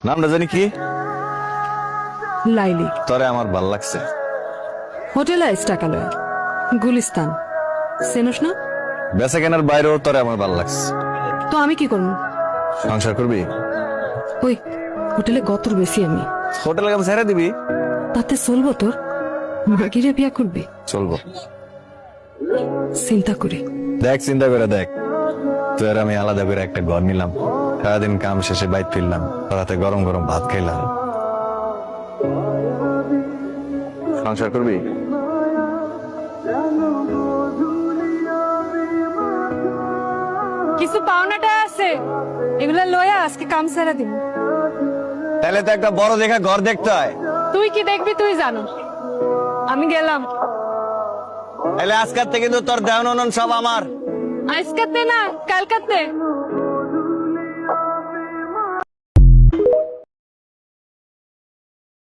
নামটা জানি কি? লাইলি। তরে আমার ভাল লাগছে। হোটেল আইস টাকা লয়, গুলিস্তান চেনস না? বেচা কেনার বাইরেও তরে আমার ভাল লাগছে। তো আমি কি করবো? সংসার করবি? ওই হোটেলে গতর বেশি আমি। হোটেলে কাম ছেড়ে দিবি? তাতে চলবো তোর? মাগিরে বিয়া করবি? চলবো। চিন্তা করি। দেখ চিন্তা করে দেখ, তুই আর আমি আলাদা করে একটা ঘর নিলাম, সারাদিন কাম শেষে বাইক ফিরলাম, রাতে গরম গরম ভাত খাইলাম। সংসার করবি? কিছু পাওনাটা আছে, এগুলা লয়া আজকে কাম ছেড়ে দিব। তাহলে তো একটা বড় দেখা ঘর দেখতে হয়। তুই কি দেখবি তুই জানো, আমি গেলাম। তাহলে আজকের থেকে কিন্তু তোর দেওয়ান সব আমার। আজকাতে না কালকাতে।